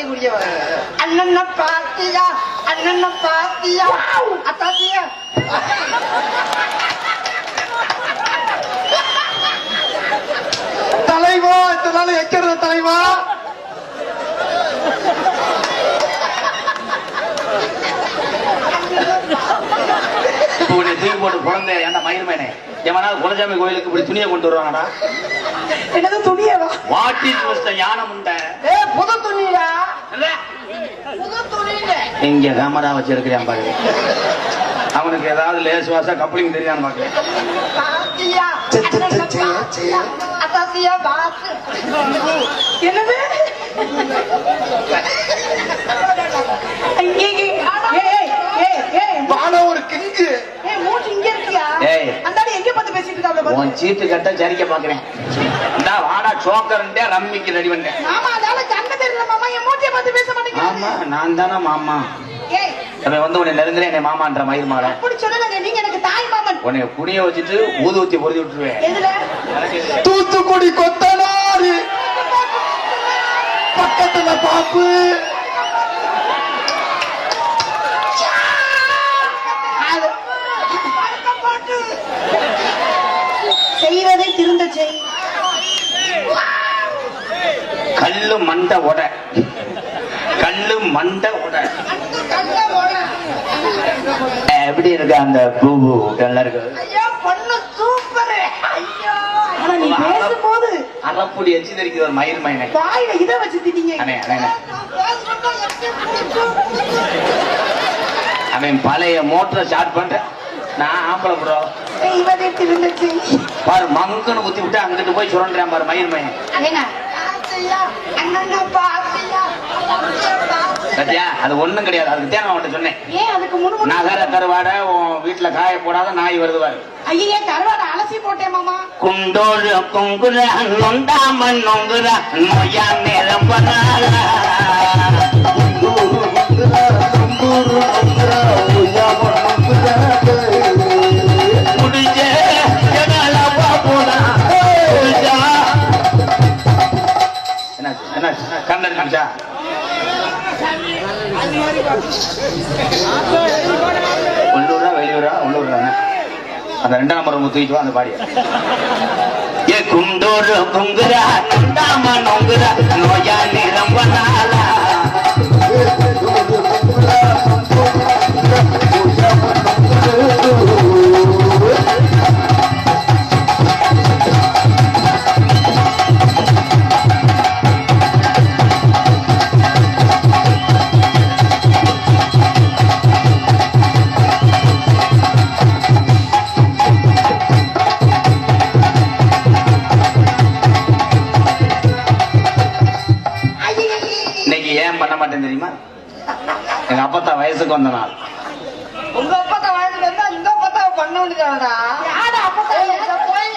குடிக்க அண்ணன் பாத்தியா அண்ணன் பாத்தியா அத்தாத்தியா தலைவா இதனால எக்கிறது தலைவா தூக்கி போட்டு குழந்தை ஏன்டா மயிர்மேனே எவனாவது குலசாமி கோயிலுக்கு இப்படி துணியை கொண்டு வருவாங்கடா என்னது துணியவா வாட் இஸ் மிஸ்டர் ஞானம் உண்ட புது துணியா புது துணி இங்க கேமரா வச்சிருக்கிறேன் பாரு அவனுக்கு ஏதாவது லேஸ் வாசா கப்ளிங் தெரியான்னு பாக்குறேன் என்னது ஒரு கிங்கு உன் சீட்டு கட்ட சரிக்க பாக்குறேன் வாடா சோக்கர்ன்ட்டே ரம்மிக்கு ரெடி பண்ணேன் ஆமா நான் தானே மாமா அவன் வந்து உன்னை நெருங்குறேன் என்னை மாமான்ற மயிர் மாலை உன்னை குனிய வச்சுட்டு ஊதுவத்தி பொருதி விட்டுருவேன் தூத்துக்குடி கொத்தனாரு பக்கத்துல பாப்பு செய்வதை திருந்த செய் கல்லு மண்ட உட கல்லு மண்ட உட எப்படி இருக்கு அந்த பூ நல்லா இருக்கு நீ பேசும்போது அறப்பொடி எச்சி தெரிக்குது ஒரு மயிர் மயனை வாயில இதை வச்சு திட்டீங்க அவன் பழைய மோட்டரை ஸ்டார்ட் பண்றேன் நான் ஆம்பளை ப்ரோ பாரு மங்குன்னு குத்தி விட்டு அங்கிட்டு போய் சுரண்டேன் பாரு மயிர் மயன் சத்தியா அது ஒண்ணும் கிடையாது அதுக்கு தேவை அவன்கிட்ட சொன்னேன் நகர கருவாடை வீட்டுல காய போடாத நாய் வருதுவாரு ஐயே கருவாடை அலசி போட்டேன் மாமா குண்டோடு கொங்குற நொண்டாமன் நொங்குற நோயா நேரம் பண்ணால கண்ணன் காமிச்சா உள்ளூரா வெளியூரா உள்ளூர் தானே அந்த 2ஆம் நம்பர் தூக்கிட்டு வா அந்த பாடிய ஏ குண்டோரு குங்குரா நொண்டாம நொங்குரா நோயா நிறம் பண்ணாலா தெரியுமா எங்க அப்பத்தா வயசுக்கு வந்த நாள் உங்க அப்பத்தா வயசுக்கு வந்தா இந்த அப்பத்தா பண்ண வேண்டியதாடா யாரு அப்பத்தா போய்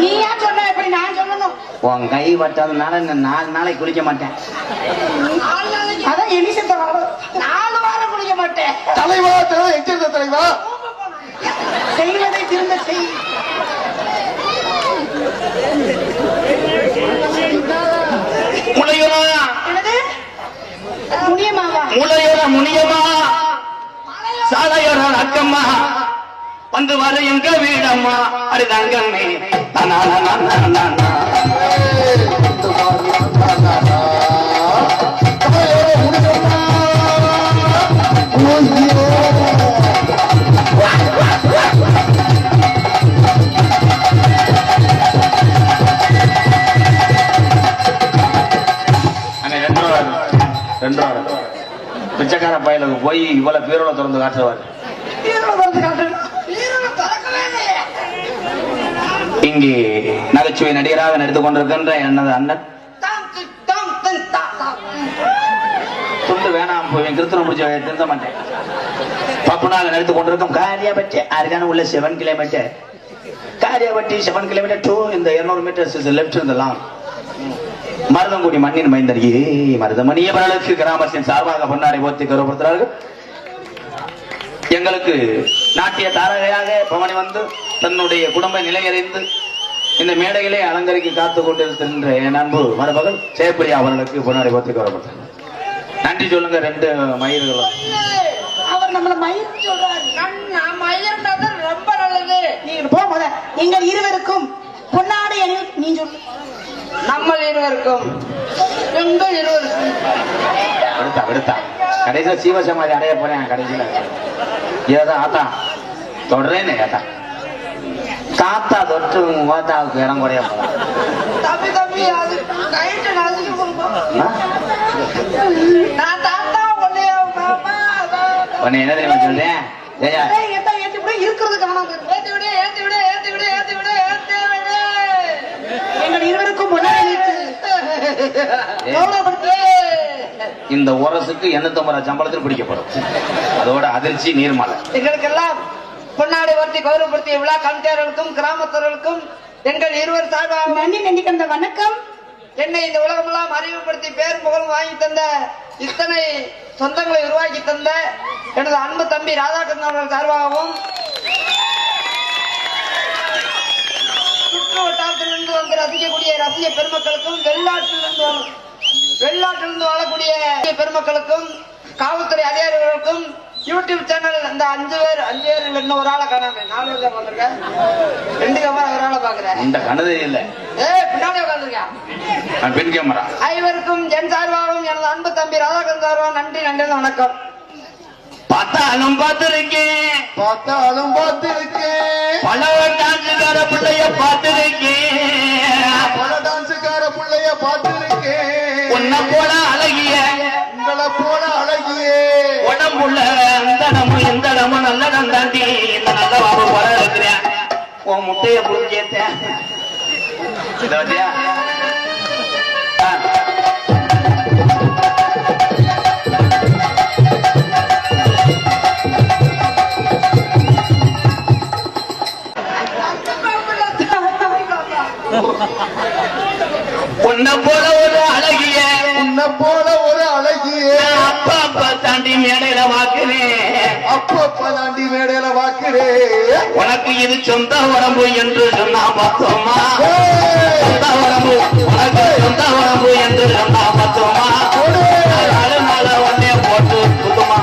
நீ ஏன் சொன்ன எப்படி நான் சொல்லணும் உன் கை வட்டாதனால இந்த 4 நாளைக்கு குளிக்க மாட்டேன் அதான் எலிசத்தை 4 வாரம் குளிக்க மாட்டேன் தலைவா எங்க தலைவா செய்வதை திருந்த செய் முளையுமா முனியமாவா முளையோர முனியமா சாலையோர அக்கம்மா வந்து வர எங்க வீடம்மா அடிதாங்கம்மே பிச்சைக்கார பயலுக்கு போய் இவ்வளவு பீரோல திறந்து காட்டுவார் இங்கே நகைச்சுவை நடிகராக நடித்து கொண்டிருக்கின்ற எனது அண்ணன் துண்டு வேணாம் போய் கிருத்தனம் முடிச்ச திருந்த மாட்டேன் பப்புனாக நடித்துக் கொண்டிருக்கும் காரியாபட்டி அதுக்கான உள்ள 7 கிலோமீட்டர் காரியாபட்டி 7 கிலோமீட்டர் டூ இந்த 200 மீட்டர்ஸ் லெப்ட் இருந்தலாம் மருதங்குடி மண்ணின் மைந்தர் மருதமணிய பரலட்சுமி கிராமத்தின் சார்பாக பொன்னாரை போர்த்தி கௌரவப்படுத்துகிறார்கள் எங்களுக்கு நாட்டிய தாரகையாக பவனி வந்து தன்னுடைய குடும்ப நிலையறிந்து இந்த மேடையிலே அலங்கரிக்க காத்து கொண்டிருக்கின்ற என் அன்பு மருமகள் ஜெயப்பிரியா அவர்களுக்கு பொன்னாடை போர்த்தி வரப்பட்டது. நன்றி சொல்லுங்க ரெண்டு மயிர்களும். அவர் நம்மள மயிர் சொல்றாரு. நான் மயிர்ன்றது ரொம்ப நல்லது. நீங்க போக எங்கள் இருவருக்கும் பொன்னாடை அணி நீ சொல்லு. நம்ம இருவருக்கும் எங்கள் இருவருக்கும் விடுத்தா கடைசியில சீவசமாதி அடைய போறேன். கடைசியில ஏதா ஆத்தா தொடரேன்னு ஏதா தாத்தா தொட்டு ஓத்தாவுக்கு இடம் குறைய போலாம். தம்பி தம்பி அது கைட்டு நசுக்கி கொடுப்போம். நான் தாத்தா உன்னைய மாமா உன்னை என்ன தெரியுமா சொல்றேன்? ஜெயா ஏத்தி விட இருக்கிறது காணாம ஏத்தி விடு ஏத்தி விடு ஏத்தி விடு ஏத்தி விடு ஏத்தி விடு. எங்கள் இருவருக்கும் பொன்னாடை இந்த உரசுக்கு 850 சம்பளத்தில் பிடிக்கப்படும். அதோட அதிர்ச்சி நீர்மலை. எங்களுக்கெல்லாம் பொன்னாடை வர்த்தி கௌரவப்படுத்திய விழா கமிட்டியாளர்களுக்கும் கிராமத்தவர்களுக்கும் எங்கள் இருவர் சார்பாக நன்றி நன்றி கந்த வணக்கம். என்னை இந்த உலகமெல்லாம் அறிவுப்படுத்தி பேர் புகழும் வாங்கி தந்த இத்தனை சொந்தங்களை உருவாக்கி தந்த எனது அன்பு தம்பி ராதாகிருஷ்ணன் அவர்கள் சார்பாகவும் சுற்று வட்டாரத்திலிருந்து வந்து ரசிக்கக்கூடிய ரசிக பெருமக்களுக்கும் வெளிநாட்டிலிருந்து வாழக்கூடிய பெருமக்களுக்கும் காவல்துறை அதிகாரிகளுக்கும் யூடியூப் சேனல் அந்த 5 பேர் இன்னும் ஒரு ஆளை காணாம 4 பேர் பாத்துருக்கேன். 2 கேமரா ஒரு ஆளை பாக்குறேன். இந்த கணதே இல்ல பின்னாடி உட்காந்துருக்கேன். பெண் கேமரா ஐவருக்கும் என் சார்பாகவும் எனது அன்பு தம்பி ராதாகிருஷ்ணன் சார்பாகவும் நன்றி நன்றி வணக்கம். பார்த்தாலும் பார்த்திருக்கேன் பல டான்ஸுக்கார பிள்ளைய பார்த்திருக்கேன் உன்னை போல அழகிய உடம்புள்ள இந்த இடமும் நல்ல தாண்டி இந்த நல்ல பாபு போல இருக்கிறேன். உன் முட்டைய புரிஞ்சேத்தேன் இதை வச்சியா உன்னை போல ஒரு அழகிய அப்பா அப்பா தாண்டி மேடையில வாக்குறேன் உனக்கு இது சொந்த உடம்பு என்று சொன்னா பார்த்தோமா சொந்த உடம்பு உனக்கு சொந்த உடம்பு என்று சொன்னா பார்த்தோமா நாள உடனே போட்டு புதுமா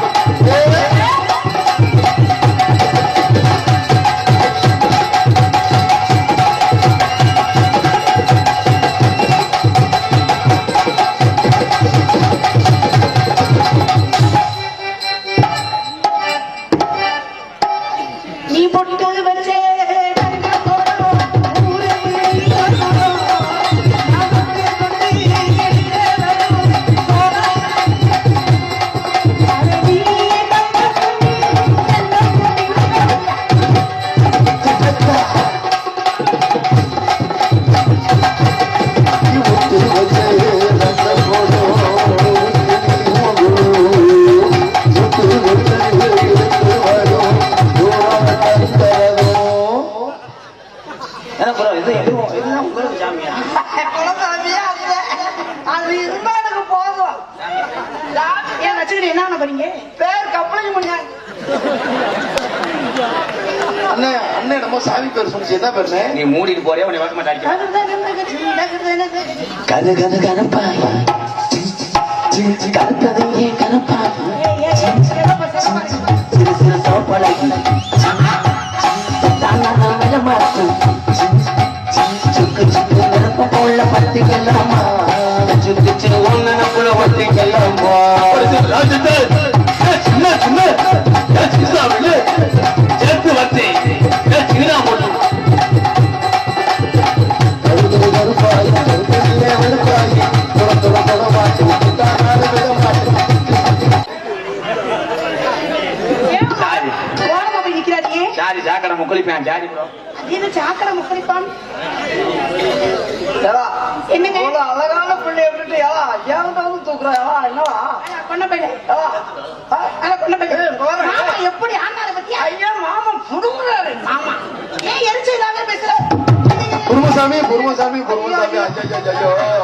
நீ பொட்டு வச்சே இதுதான் உங்களுக்கு சாமியா அது இருந்தா எனக்கு போதும். ஏன் வச்சுக்கிட்டு என்ன பண்ணீங்க? பேர் கப்பலையும் முடியாது. அண்ணே நம்ம சாமி பேர் சொல்லிச்சு என்ன பேரு? நீ மூடிட்டு போறியா உன்னை வழக்க மாட்டாங்க. கது கது கனப்பாய் கருத்தது ஏன் கனப்பாய் சிறு சிறு சோப்பழகி சுக்கு சுக்கு நிரப்ப போல பத்திக்கலாமா சுக்கு சுக்கு நிரப்புல பத்திக்கலாமா சின்ன சின்ன சேர்த்து வச்சு சின்ன போட்டு ஜாதி சாக்கடை முக்குளிப்பான் ஜாதி ப்ரோ இது சாக்கடை முக்குளிப்பான் என்னங்க அழகான பிள்ளை விட்டுட்டு ஏதாவது தூக்குறா என்னவா கொண்ட பையன் எப்படி ஆண்டார பத்தி ஐயா மாமா புடுங்குறாரு. ஆமா ஏன் எரிச்சலாக பேசுற? பொறுமசாமி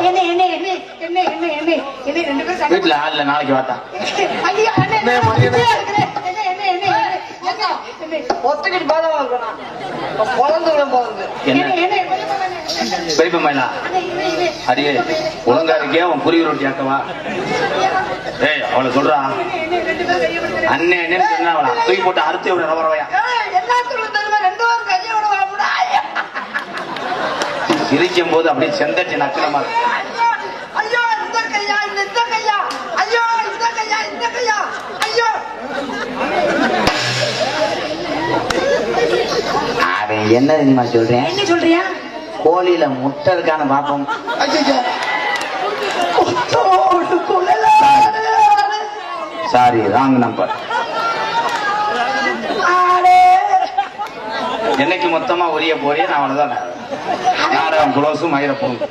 என்ன என்ன என்ன என்ன என்ன என்ன என்ன 2 பேரும் வீட்டுல ஆள்ல நாளைக்கு வாத்தா ஐயா அண்ணே என்ன என்ன என்ன என்ன ஒத்துக்கிட்டு பாதமா இருக்கணும் பொழந்து என்ன பெரியப்ப மயிலா அடியே ஒழுங்கா இருக்கே அவன் புரிய ரொட்டி ஆக்கவா ஏய் அவளை சொல்றா அண்ணே அண்ணேன்னு சொன்னா அவளை தூக்கி போட்டு அறுத்து விட வரவையா எல்லாத்துக்கும் தெரியுமா 2 வாரம் கையோட வாங்கடா சிரிக்கும் போது அப்படியே செந்தட்டி நக்கலமா ஐயோ இந்த கையா இந்த கையா ஐயோ இந்த கையா இந்த கையா ஐயோ அவன் என்ன தெரியுமா சொல்றேன் என்ன சொல்றியா கோழியில முட்டை இருக்கான பாப்போம் சாரி ராங் நம்பர் என்னைக்கு மொத்தமா ஒரிய போறிய நான் அவனதான் நாடகம் குலோசும் மயிர போங்க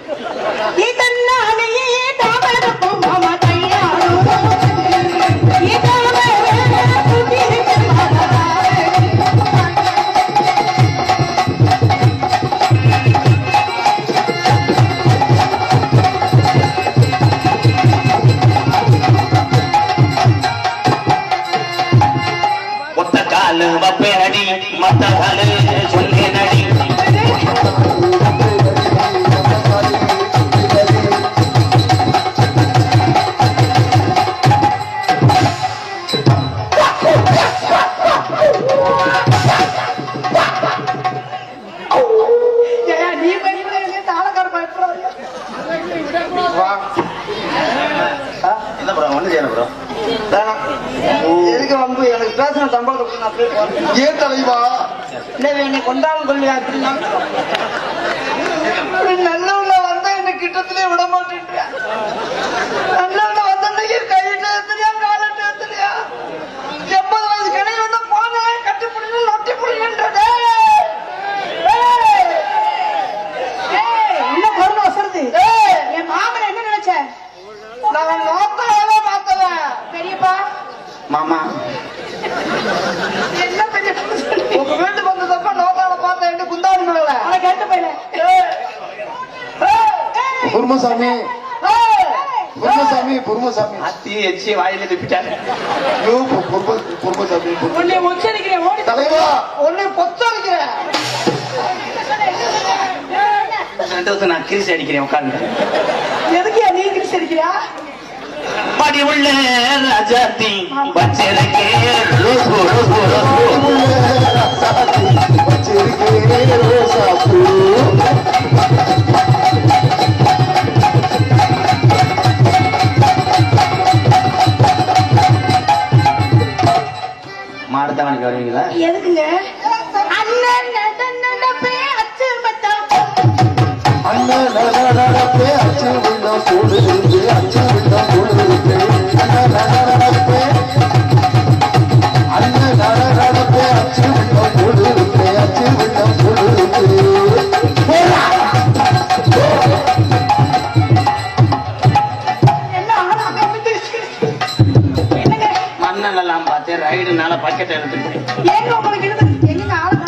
ஒத்த காலு வப்பே அடி மத்த காலு சொல்லி நடி என்ன ப்ரோ ஒண்ணு செய்யணும் ப்ரோ எதுக்கு வந்து எனக்கு பேசின சம்பளத்துக்கு நான் போய் போறேன் ஏன் தலைவா இல்லை என்னை கொண்டாடும் கொள்ளியா அப்படின்னா நல்ல வந்தா என்ன கிட்டத்திலே விட மாட்டேன் நல்ல வந்த கையிட்டு தெரியா காலட்டு தெரியா 80 வயசு கடை வந்து போனேன் கட்டி பிடிச்சு நொட்டி பிடிக்கின்றது என்ன பொருள் வசருது என் மாமன் என்ன நினைச்ச நான் நோக்காவே பார்த்தவன் பெரியப்பா மாமா என்ன பெரிய உங்க வீட்டுக்கு வந்ததப்ப நோக்கால பார்த்தேன் குந்தாடி மேல அவனை கேட்டு போயில பொறுமசாமி பொறுமசாமி அத்தி எச்சி வாயில திப்பிட்டாங்க ஐயோ பொறுமசாமி உன்னை உச்சரிக்கிறேன் ஓடி தலைவா உன்னை பொத்தடிக்கிறேன் 2 வருஷம் நான் கிரிசி அடிக்கிறேன் உட்கார்ந்து எதுக்கு நீ கிரிச்சு அடிக்கிறியா படி உள்ள ராஜாத்தி பச்சைக்கே ரோசு மாடுத்தவனுக்கு வருவீங்களா எதுக்குங்க அண்ணன் நடப்பே அச்சு மச்சான் அண்ணன் நடப்பே அச்சு விண்ணம் கூடு அச்சு விண்ணம் கூடு அண்ணன் நடப்பே அச்சு விண்ணம் கூடு அச்சு விண்ணம் கூடு என்ன ஆளாங்க என்னங்க மண்ணெல்லாம் எல்லாம் பார்த்து ரைடுனால பக்கெட் எடுத்துட்டு ஏங்க உங்களுக்கு இருந்து எங்க ஆளுங்க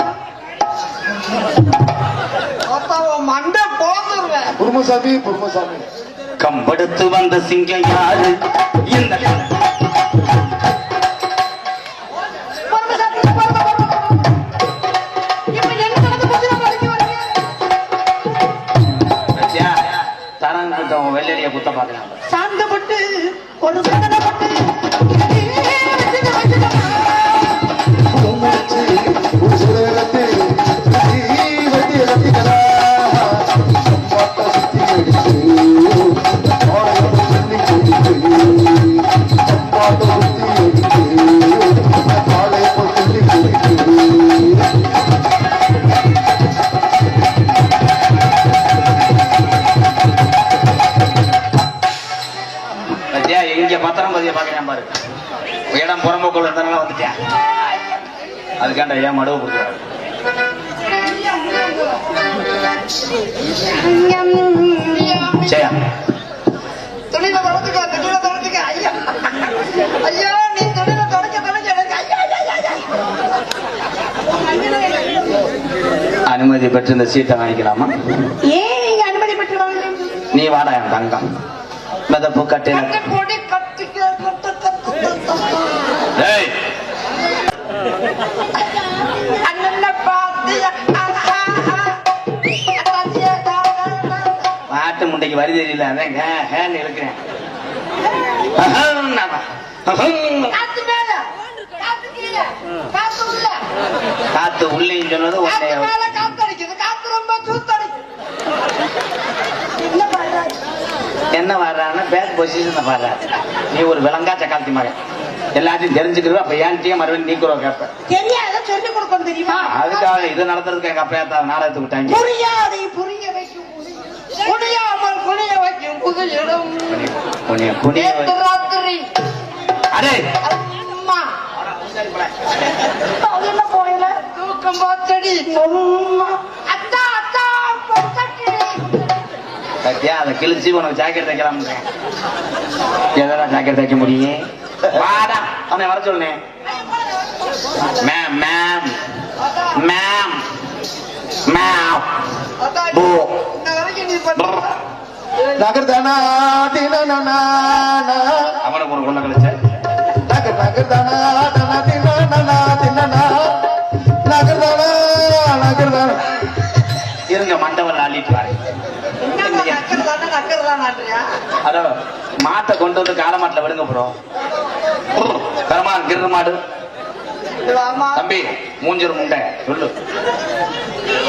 மண்டை போந்துருவேன் பொறுமசாமி கம்பெடுத்து வந்த சிங்கம் யாரு இந்த தரங்க குத்தம் வெள்ளரிய குத்த பாக்கலாம் சாந்தப்பட்டு ஒரு சந்தனப்பட்டு இங்க பத்திரம் பதிய பாக்கிறேன் பாரு இடம் புறம்போக்குள்ள இருந்தனால வந்துட்டேன் அதுக்காண்ட ஏன் மடுவு கொடுக்குறாரு ஜெயா துணியில தொடச்சுக்க ஐயா ஐயா நீ துணியில தொடக்க எனக்கு ஐயா அனுமதி பெற்று இந்த சீட்டை வாங்கிக்கலாமா ஏன் நீங்க அனுமதி பெற்று வாங்குறீங்க நீ வாடா என் தங்கம் மிதப்பு கட்டில போடி கட்டிக்க இன்னைக்கு வரி தெரியல அதான் ஹேன்னு இழுக்கிறேன். காத்து மேல, காத்து கீழே, காத்து உள்ள. காத்து உள்ளேன்னு சொன்னது காத்து உடனே மேல காத்து அடிக்குது, காத்து ரொம்ப சூத்தடிக்குது. என்ன பண்றாரு? என்ன வர்றான்னு பேக் பொசிஷன் வர்ற. நீ ஒரு விலங்கா சக்காலத்தி மகன், எல்லாத்தையும் தெரிஞ்சுக்கிறோம். அப்ப ஏன்ட்டியே மறுபடியும் நீக்குறோம் கேட்பேன். தெரியாத சொல்லி கொடுக்கணும் தெரியுமா? அதுக்காக இதை நடத்துறதுக்கு எங்க அப்பா நாடகத்துக்கு விட்டாங்க. புரியாதை புரிய வைக்கும் குனியாமல் குனிய வைக்கும் புது இடம். குனிய குனிய நேத்து ராத்திரி அடே அம்மா அது என்ன போயில தூக்கம் பார்த்தடி. அத்தா அத்தா பொத்தடி. சத்தியா அதை கிழிச்சு உனக்கு ஜாக்கெட் தைக்கலாம். எதனா ஜாக்கெட் தைக்க முடியும்? வாடா அவனை வர சொல்லுனேன். மேம் மேம் மேம் மேம் அதான் போ இன்ன வரைக்கும் நீ பண்ற நகர்தானா தினனா அவனுக்கு ஒரு கொள்ள கழிச்ச நகர்தானா தனா தினனா தினனா நகர்தானா நகர்தானா. இருங்க மண்டபம் அள்ளிட்டு வரேன். என்னம்மா நக்கறதான்றியா? அதோ மாட்டை கொண்டு வந்து கால மாட்டில் விடுங்க ப்ரோ. கரமா கிரு மாடு ஆமா தம்பி மூஞ்சூர் முண்டை சொல்லு.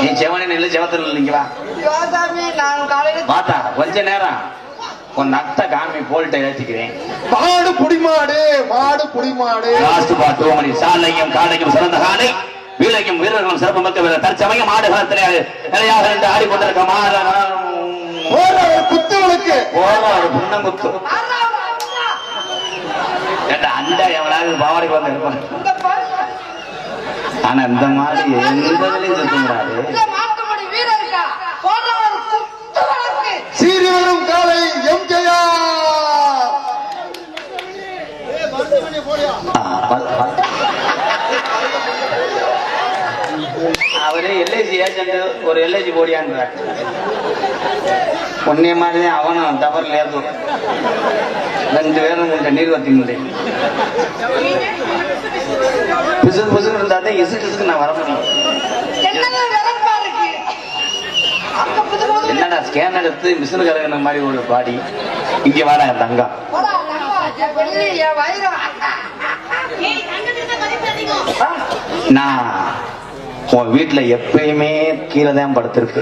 நீ செவனே நில்லு, செவத்தில் இல்லைங்களா யோசாமி நான் காலையில பார்த்தா கொஞ்ச நேரம் உன் நத்த காமி போல்ட்டை ஏற்றிக்கிறேன். மாடு புடிமாடு மாடு புடிமாடு. லாஸ்ட் பாட்டு மணி சாலையும் காலையும் சிறந்த காலை வீழையும் வீரர்களும் சிறப்பு மிக்க தற்சமயம் மாடு காலத்திலே நிலையாக இருந்து ஆடிக்கொண்டிருக்க மாடு ஒரு குத்துவனுக்கு ஒரு புண்ணங்குத்து. கேட்டா அண்டா எவனாவது பாவாடைக்கு வந்து இருப்பான். ஆனா இந்த மாதிரி எந்த வேலையும் சுத்த முடியாது. மாட்டுமணி வீரர் இருக்கா போடுறவர் குத்து வழக்கு. சீறி வரும் காலை எம்ஜிஆர். அவரு எல்ஐசி ஏஜென்ட், ஒரு எல்ஐசி போடியான்ற பொன்னிய மாதிரிதான் அவனும் தவறு ஏதும். 2 பேரும் உங்க நீர்வத்தி முடியும் பிசுக்கு பிசுக்கு இருந்தாதான் இசுக்கு நான் வர முடியும். என்னங்க விளம்பா இருக்கு அங்க புது புது என்னடா ஸ்கேன் எடுத்து மிஷினு கலகின மாதிரி ஒரு பாடி. இங்க வாடா என் தங்கம். போடா நம்ம என் வெள்ளி என் வைரம். நான் உன் வீட்டுல எப்பயுமே கீழே தான் படுத்திருக்கு.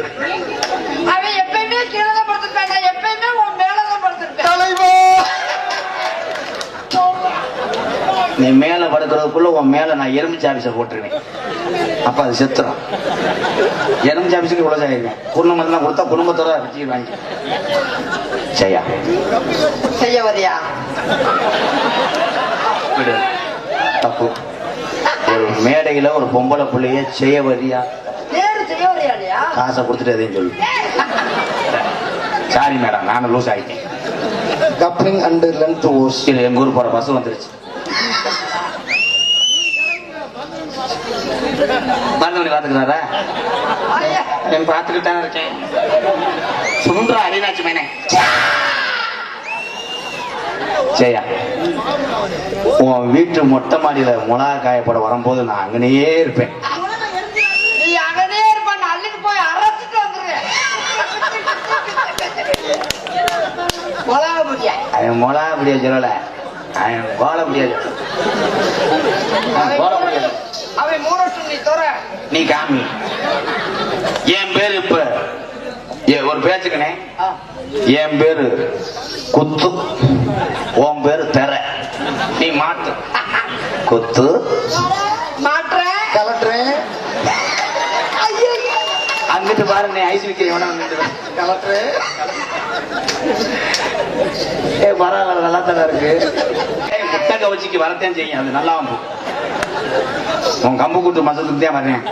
அவன் எப்பயுமே கீழே தான் படுத்திருப்பேன், நான் எப்பயுமே உன் மேலதான் படுத்திருப்பேன். தலைவா நீ மேல படுக்கிறதுக்குள்ள உன் மேல நான் எலுமிச்சை ஆபீஸ போட்டுருவேன். அப்ப அது செத்துரும். எலுமிச்சை ஆபீஸுக்கு இவ்வளவு செய்யிருக்கேன். குடும்பம் கொடுத்தா குடும்பத்தோட வச்சுருவாங்க. செய்யா செய்ய வரியா? விடு, தப்பு. ஒரு மேடையில ஒரு பொம்பளை பிள்ளைய செய்ய வரியா? நேரு செய்ய வரியா இல்லையா? காசை கொடுத்துட்டு எதையும் சொல்லு. சாரி மேடம், நானும் லூஸ் ஆயிட்டேன். Coupling and length hose. இல்ல எங்க ஊர் போற பஸ் வந்துருச்சு. மருந்தவனி பாத்துக்கிறாரா? ஐயா, நான் பாத்துக்கிட்டு தான் இருக்கேன். சுந்தரா அரிநாச்சி மேனே ஜெயா, உன் வீட்டு மொட்டை மாடியில மிளகா காயப்பட வரும்போது நான் அங்கனையே இருப்பேன். நீ அங்கனே இருப்ப, நான் அள்ளிட்டு போய் அரைச்சிட்டு வந்துருவேன். மிளகா முடியா அவன் மிளகா முடியாது சொல்லல, அவன் கோல முடியாது. கோல முடியாது. அவன் மூடட்டும், நீ தோற. நீ காமி. என் பேரு இப்ப ஒரு பேச்சுக்கனே, என் பேரு குத்து, உன் பேரு தெர. நீ மாட்டு. குத்து மாட்டுறேன். கலட்டுறேன் அங்கிட்டு பாரு, நீ ஐஸ் விக்கிறேன். கலட்டுறேன். பரவாயில்ல, நல்லா தானே இருக்கு. முட்டை கவச்சிக்கு வரத்தான் செய்யும், அது நல்லா வந்து உன் கம்பு கூட்டு மசத்துக்கு தான் வரேன்.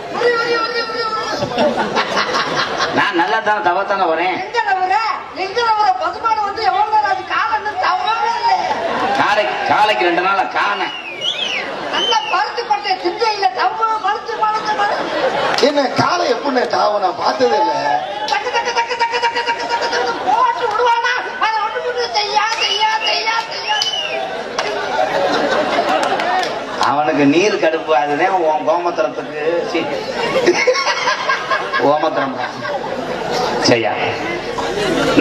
நான் நல்லா தானே தவத்தானே வரேன். எங்க நவர? எங்க நவர? பசுமாடு வந்து எவ்வளவு நேரம் ஆச்சு? காலை தவறவே இல்லையே. காலைக்கு 2 நாளா காண. நல்லா பருத்து கொட்டை சிந்தையில தவ பருத்து பருத்து பருத்து. என்ன காலை எப்படின்னு தாவ நான் பார்த்ததே இல்லை. தக்கு தக்கு தக்கு தக்கு தக்கு தக்கு தக்கு தக்கு போட்டு விடுவானா? அதை ஒண்ணு செய்யா செய்யா செய்யா செய்யா. அவனுக்கு நீர் கடுப்பு, அதுதான் உன் கோமத்திரத்துக்கு ஓமத்திரம். சரியா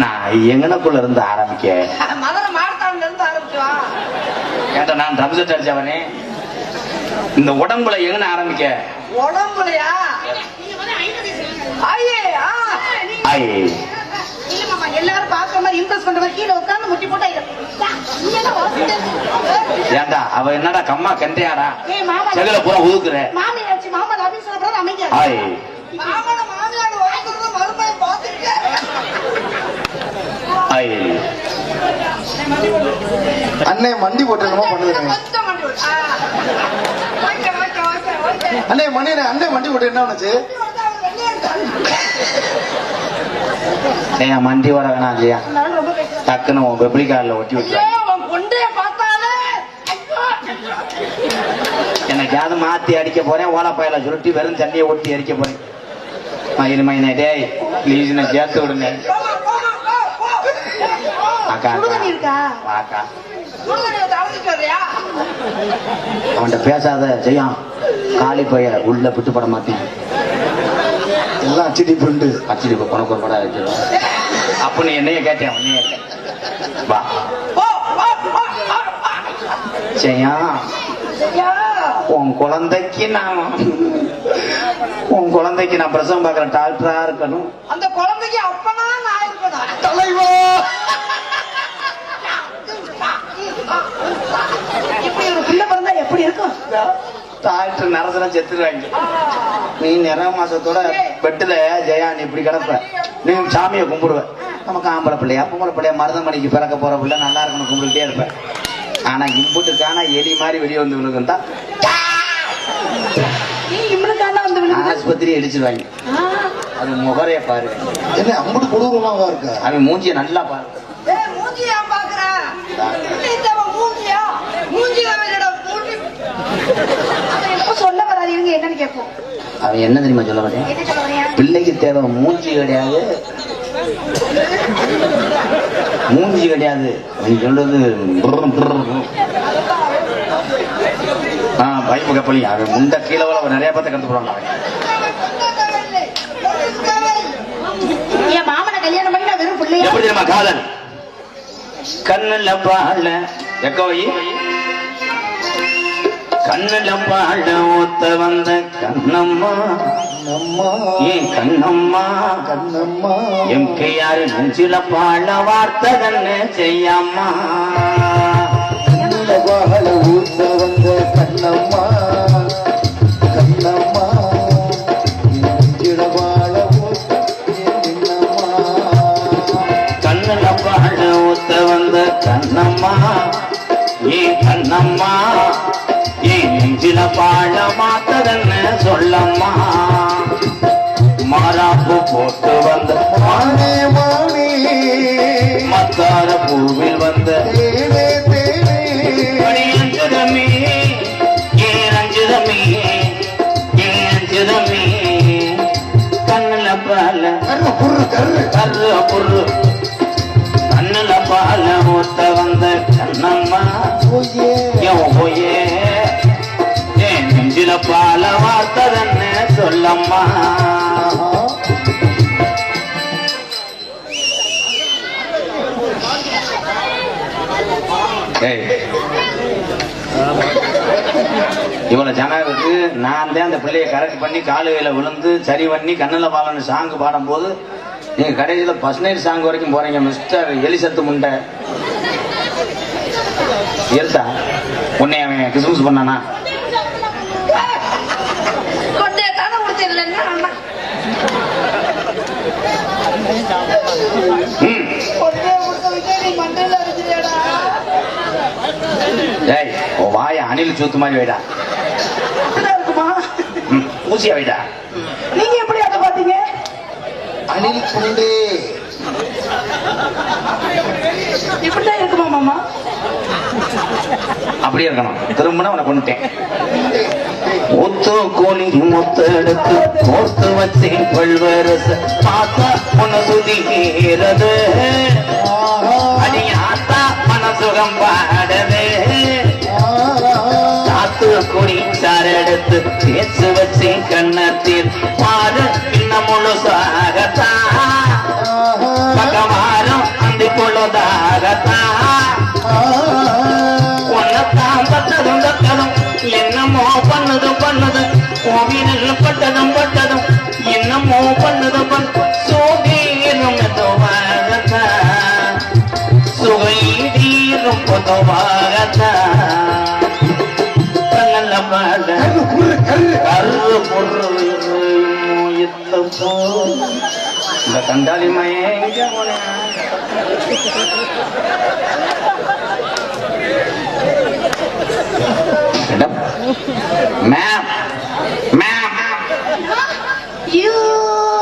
நான் எங்கனக்குள்ள இருந்து ஆரம்பிக்க மதுரை மாவட்டத்துல இருந்து ஆரம்பிச்சுவா. கேட்ட நான் ட்ரம் செட் அடிச்சவனே இந்த உடம்புல எங்கன ஆரம்பிக்க உடம்புலையா? ஐயே, ஐ இல்ல மாமா, எல்லாரும் பாக்குற மாதிரி இம்ப்ரெஸ் பண்ற மாதிரி கீழே உட்கார்ந்து முட்டி போட்டா ஏண்டா அவ என்னடா கம்மா கண்டையாடா ஏய் மாமா, செகல பூரா ஊதுக்குற மாமியாச்சு மாமா அப்படின்னு சொல்ற அமைதியா ஐ மாமன மாமியார் வாங்குறது மறுமையை பார்த்துருக்கேன். ஐ அண்ணே மண்டி போட்டு என்னமோ பண்ணுதுங்க. கொஞ்சம் மண்டி விடு. Okay, okay, okay, okay. அண்ணே அண்ணே மண்டி போட்டு என்ன பண்ணுச்சு? ஏன் மண்டி வர வேணாம் இல்லையா நான் ரொம்ப பேசுறேன். டக்குன்னு உன் பெப்ளி கார்ல ஒட்டி விட்டுருவாங்க. ஐயோ, உன் பொண்டைய பார்த்தாலே ஐயோ. எனக்கு யாரும் மாத்தி அடிக்க போறேன் ஓலப்பாயில சுருட்டி வெறும் தண்ணியை ஒட்டி அடிக்க போறேன். மயிலுமையினே டேய் ப்ளீஸ் நான் சேர்த்து விடுங்க. போமா, போமா, போ, போ. அக்கா சுடுதண்ணி இருக்கா? அக்கா சுடுதண்ணி வந்து அழைச்சிட்டு வர்றியா? அவன்கிட்ட பேசாத ஜெயம் காலி பைய உள்ள விட்டு பட மாட்டேன் எல்லாம் அச்சிடி புண்டு. பச்சடி உனக்கு ஒரு படம் வச்சிருவோம். அப்ப நீ என்னைய கேட்டேன் உன்னைய வா போ, போ, போ, போ, போ. ஜெயம் ஐயா, உன் குழந்தைக்கு நான் பிரசவம் பார்க்கற டாக்டரா இருக்கணும். அந்த குழந்தைக்கு அப்பனா நான் இருக்கணும். தலைவா இப்படி ஒரு பிள்ளை பிறந்தா எப்படி இருக்கும்? டாக்டர் நரசனம் செத்துருவாங்க. நீ நிற மாசத்தோட பெட்டுல ஜெயா நீ இப்படி கிடப்ப. நீ சாமியை கும்பிடுவ. நமக்கு ஆம்பளை பிள்ளையா பொம்பளை பிள்ளையா மருதமணிக்கு பிறக்க போற பிள்ளை நல்லா இருக்கணும் கும்பிட்டுட்டே இருப்ப. ஆனா இம்புட்டுக்கான எலி மாதிரி வெளியே வந்து விழுகுந்தா நீ இவனுக்கான அந்த விழுந்து ஆஸ்பத்திரி அடிச்சிருவாங்க. அது முகரைய பாரு. என்ன அம்புட்டு கொடூரமாவா இருக்கா? அவன் மூஞ்சிய நல்லா பாரு. ஏய், மூஞ்சியா பாக்குறேன்? இல்லைத்தவன் மூஞ்சியா? மூஞ்சியா வேணடா, மூஞ்சி. அவன் எப்ப சொல்ல வராது, இருங்க என்னன்னு கேட்போம். அவன் என்ன தெரியுமா சொல்ல வரேன்? என்ன சொல்ல வரையா? பிள்ளைக்கு தேவை மூஞ்சி கிடையாது, மூஞ்சி கிடையாது. அவன் சொல்றது பைப்பு கப்பலி. அவன் முண்ட கீழே நிறைய பேர்த்த கண்டு போறாங்க. என் மாமனை கல்யாணம் பண்ணி நான் வெறும் பிள்ளையா எப்படி தெரியுமா காதல்? கண்ணுல பாழ எக்கோயி கண்ணுல பாழ ஊத்த வந்த கண்ணம்மா அம்மா ஏன் கண்ணம்மா கண்ணம்மா எம்கே யாரு நெஞ்சில பாழ வார்த்தை கண்ணு செய்யம்மா. வாழ ஊத்த வந்த கண்ணம்மா கண்ணம்மா வாழ ஊத்த கண்ணம்மா கண்ணுல பாழ ஊத்த வந்த கண்ணம்மா ஏன் கண்ணம்மா ஏன் நெஞ்சில பாழ மாத்ததன்னு சொல்லம்மா. மாறாப்பு போட்டு வந்த மானே மானே மத்தார பூவில் வந்த தேனே தேனே அஞ்சுதமே ஏன் அஞ்சுதமே ஏன் அஞ்சுதமே கண்ணுல பால கர்ரு புர்ரு கர்ரு கர்ரு புர்ரு கண்ணுல பால ஊத்த வந்த கண்ணம்மா ஓயே என் போயே ஏன் நெஞ்சில பால வார்த்ததன்னு சொல்லம்மா. இவ்வளவு ஜனங்களுக்கு நான் தான் அந்த பிள்ளைய கரெக்ட் பண்ணி காலுகையில விழுந்து சரி பண்ணி கண்ணுல பாலன்னு சாங்கு பாடும் போது நீங்க கடைசியில ஃபர்ஸ்ட் நைட் சாங் வரைக்கும் போறீங்க. மிஸ்டர் எலிசத்து முண்டை ஏத்தா உன்னை அவன் கிறிஸ்மஸ் பண்ணானா? கொண்டே தானே கொடுத்திடலன்னா கொண்டே கொடுத்த விஜய் நீ மண்டையில இருக்கிறியாடா? ஏய் உன் வாய அணில் சூத்து மாதிரி வைடா. அப்படிதான் இருக்குமா? ஊசியா வைடா. நீங்க எப்படி அதை பாத்தீங்க? அணில் புண்டே இப்படிதான் இருக்குமா மாமா? அப்படியே இருக்கணும். திரும்பினா உனக்கு கொண்டுட்டேன். ஒத்து கோழி மொத்த எடுத்து கோர்த்து வச்சு பல்வரச பார்த்தா மனசுதிகிறது அடியாத்தா மனசுகம் பாடவே காத்து கொடி சார் எடுத்து தேச்சு வச்சு கண்ணத்தில் பாரு இன்னும் முழுசாகத்தான் கோவிலில் பட்டதும் பட்டதும் என்னமோ பண்ணதும் சோதீரும் மெதுவாகத்தான் சுகைதீரும் பொதுவாகத்தான் நல்ல பாட கரு பொருள் இந்த கண்டாளி மயங்க மேம் மேம்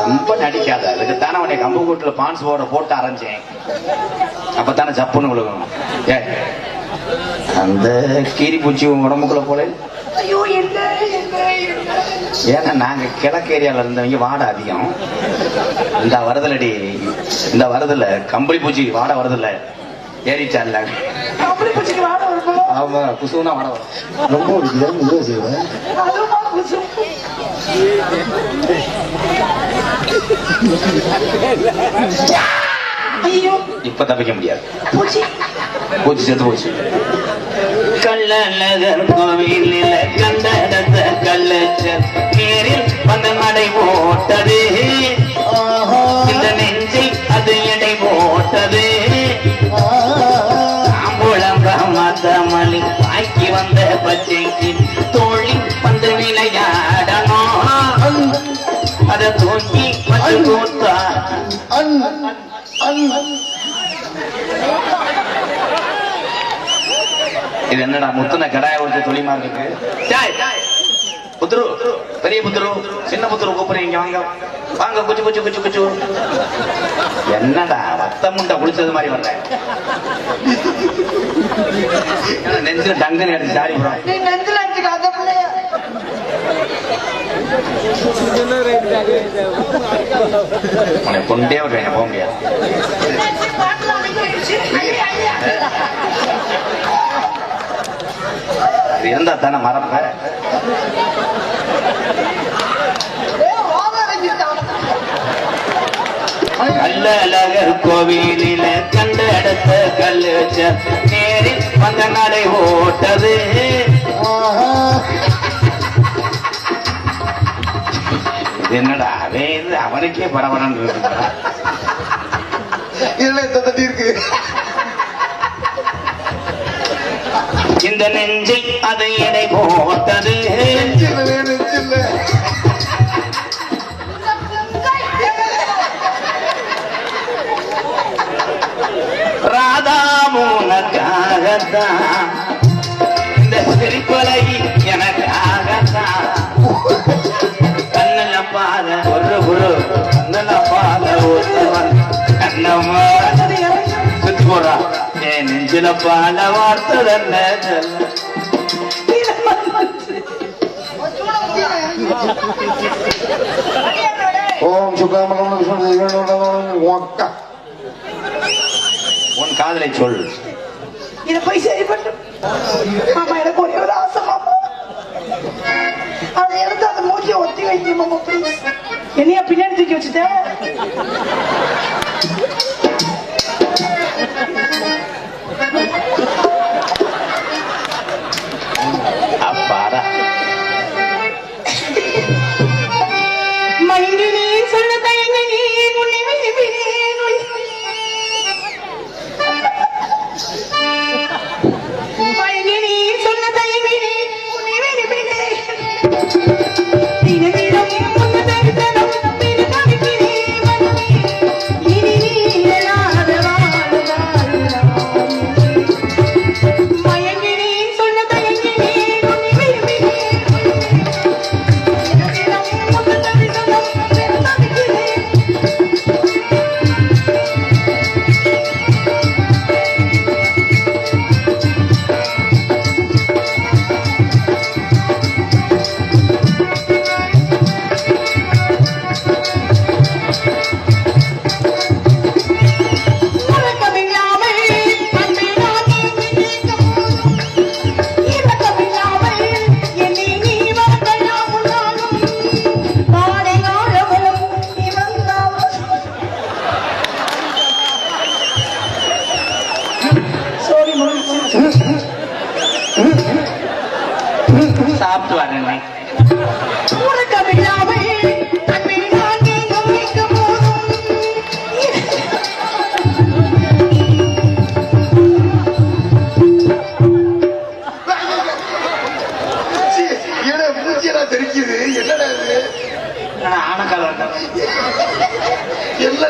ரொம்ப நடிக்காத அதுக்கு தானே உன்னை கம்பு கூட்டுல பான்ஸ் போட போட்டு அரைஞ்சேன் அப்பதானே சப்புன்னு விழுகணும் ஏ அந்த கீரி பூச்சி உடம்புக்குள்ள போல ஐயோ என்ன என்ன என்ன ஏன்னா நாங்க கிழக்கு ஏரியால இருந்தவங்க வாடை அதிகம் இந்த வருதலடி இந்த வருதுல கம்பளி பூச்சி வாடை வருதுல்ல ஏறிச்சான்ல அப்படி பூச்சிக்கு வாட வருமா ஆமா குசுனா வாடை வரும் ரொம்ப ஒரு செய்வேன் அதுமா குசு ஐயோ இப்ப தப்பிக்க முடியாது பூச்சி பூச்சி செத்து போச்சு கள்ளழகர் கோவிலில் கண்டடத்த கள்ளச்சர் நேரில் வந்த நடை போட்டது இந்த நெஞ்சை அது எடை போட்டது ஆம்புளம் மதமலி ஆக்கி வந்த பச்சைக்கு தோழி வந்து விளையாடணும் அதை தூக்கி மற்ற கூத்தா இது என்னடா முத்துன கடாய ஒருத்த தொழிமா இருக்கு புத்துரு பெரிய புத்துரு சின்ன புத்துரு கூப்பிடுறீங்க வாங்க வாங்க குச்சு குச்சு குச்சு குச்சு என்னடா வத்த முண்டை குளிச்சது மாதிரி வர்றேன் நெஞ்சில டங்குன்னு எடுத்து சாரி ப்ரோ நீ நெஞ்சில அடிச்சுக்க அந்த பிள்ளைய உன்னை கொண்டே விடுறேன் போக முடியாது இது இருந்தா தானே மறப்ப கள்ளழகர் கோவிலில கண்ட இடத்த கல்லுச்ச நேரில் வந்த நடை ஓட்டது என்னடா அவன் அவனுக்கே பரபரன்னு இருக்குடா இல்லை தட்டி இருக்கு இந்த நெஞ்சை அதை எடை போட்டது நெஞ்சில்ல ராதாமூனக்காகத்தான் இந்த சிரிப்பலை எனக்காகத்தான் கண்ணல பாத ஒரு குரு கண்ணல பாத ஒருவன் கண்ணம்மா சுத்தி போடுறா என் நெஞ்சில பால வார்த்ததல்ல ஓம் சுகாமலம் ஒக்கா உன் காதலை சொல் இத போய் சரி பண்ணு மாமா எனக்கு ஒரே ஒரு ஆசை மாமா அதை எடுத்து அந்த மூச்சியை ஒத்தி வைக்க மாமா ப்ளீஸ் என்னையா பின்னாடி தூக்கி வச்சுட்ட அப்பாடா மயங்கி நீ சொல்ல தயங்கி நீ உன்னை விரும்பினேன் மயங்கி நீ சொல்ல தயங்கி நீ உன்னை விரும்பினேன் தினதினம் உன்னை தரிசனம் திரு கவிக்கிறேன் மனமே இனி நீ இல்லாத மயங்கி நீ சொல்ல தயங்கி நீ உன்னை விரும்பினேன் தினதினம் ஆனக்கால இல்ல